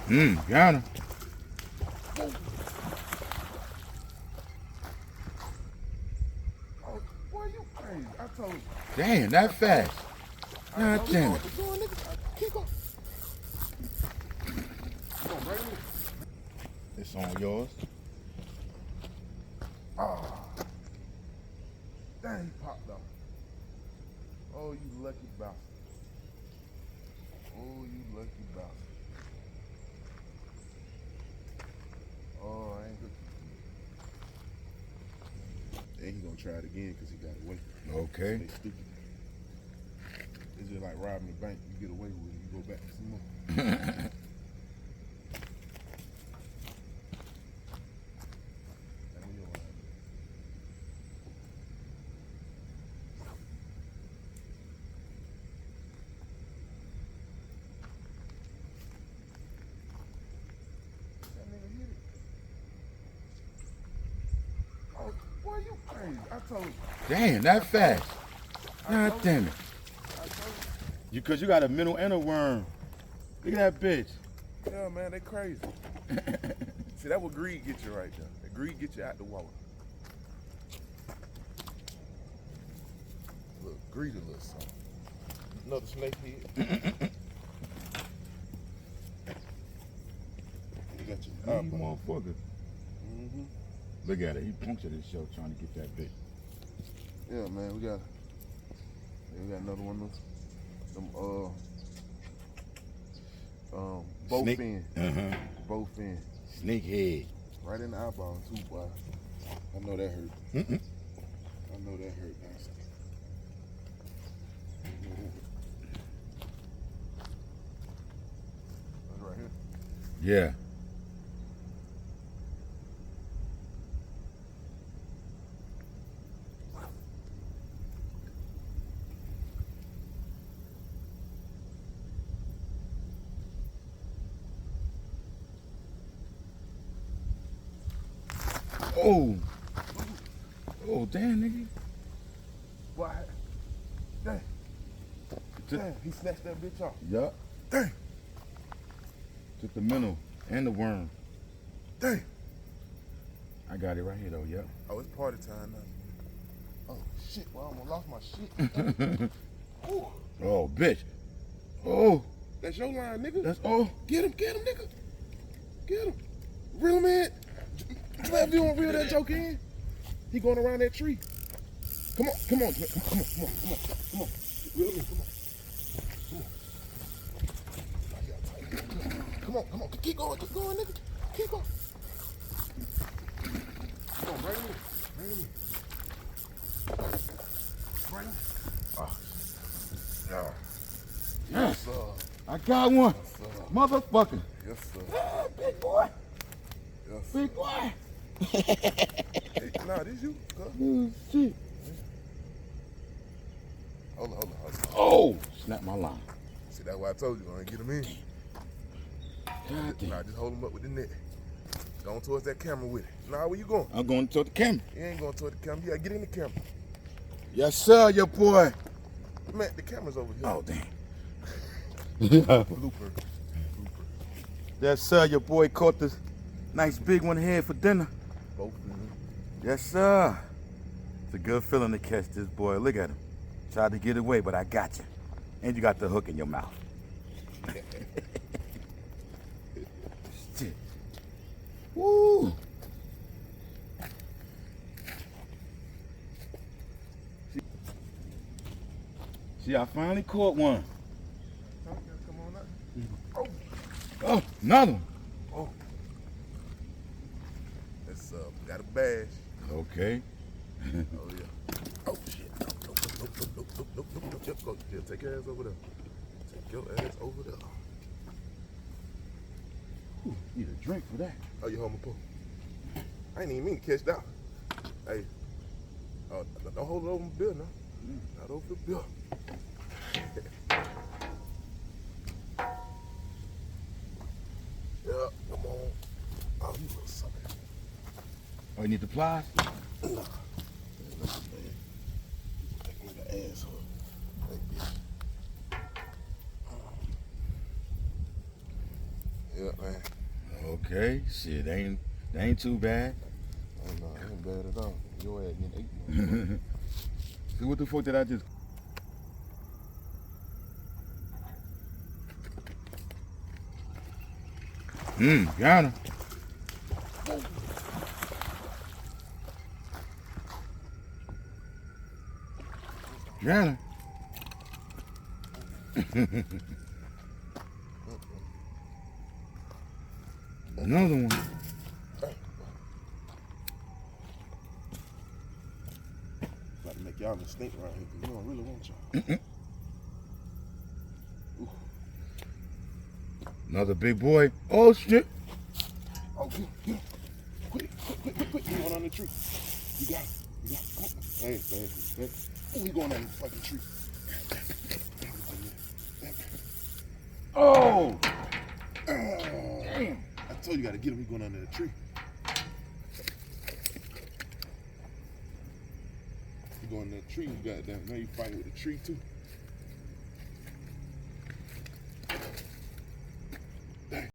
Got him. Oh, boy, you crazy. I told you. Damn, that fast. God damn it. Keep going. Come on, bring me. It's on yours. Oh. Dang, he popped off. Oh, you lucky bastard. Oh, you lucky bastard. Oh, I ain't good. And he gonna try it again because he got away. Okay. They stupid. It's just like robbing the bank. You get away with it, you go back to some more. Oh, boy, you crazy. I told you. Damn, that fast. God damn it. I told You, cause you got a minnow and a worm. Look at that bitch. you. Yeah, man, they crazy. See, that what greed get you right there. That greed get you out the water. Look, greedy little something. Another snake head. You got your You motherfucker. Mm-hmm. Look at it. He punctured his show trying to get that bitch. Yeah, man, we got another one of them Bowfin. Bowfin. Snake head. Right in the eyeball too, boy. I know that hurt. I know that hurt. That's right here. Yeah. Oh. Oh, damn, nigga. Boy, dang. Damn, he snatched that bitch off. Yup. Dang, Took the minnow and the worm. dang. I got it right here, though. Yup. Oh, it's party time now. Oh, shit, boy, I almost lost my shit. Ooh, Oh, bitch. Oh. that's your line, nigga. That's all. Get him, nigga. Get him. Real man. If you don't reel that joke in, he going around that tree. Come on. Reel him in, come on. Come on. Keep going, nigga. Keep going. Come on, bring him in. Oh. Yeah. Yes, sir. I got one. Yes, sir. Motherfucker. Yes, sir. Big boy. Yes, sir. Big boy. Hey, nah, this you. Huh? Oh, shit. Hold on. Oh. Snap my line. See, that's why I told you, gonna get him in. God damn. Nah, just hold him up with the net. Going towards that camera with it. Nah, where you going? I'm going to the camera. You ain't going toward the camera. You gotta get in the camera. Yes, sir, your boy. Man, the camera's over here. Oh, damn. Blooper. Yes, sir, your boy caught this nice big one here for dinner. Both of them. Yes, sir. It's a good feeling to catch this boy. Look at him. Tried to get away, but I got you. And you got the hook in your mouth. Shit. Woo. See, I finally caught one. Come on up. Oh, another one. Oh. That's got a bash. Okay. Oh yeah. Oh shit. Nope. Just go. Yeah, take your ass over there. Take your ass over there. Ooh, need a drink for that. Oh, you hold my pull. I ain't even mean to catch that. Hey. Don't hold it over my bill now. Not over the bill. Yeah, come on. Oh, you little sucker. Oh, you need the pliers? Nah. Listen, man. Take me the asshole. Like this. Yeah, man. Okay, shit, they ain't too bad. Oh, no, it ain't bad at all. Your ass getting ate. So what the fuck did I just? Got him. Got him. Another one. About to make y'all mistake right here, because we don't really want y'all. Another big boy. Oh shit. Oh, get him. Quick. He going on the tree. You got him. Come on. Hey. Oh, he going on the fucking tree. Oh. Damn. I told you gotta get him. He going under the tree. He going under the tree. You goddamn. Now you fighting with the tree too.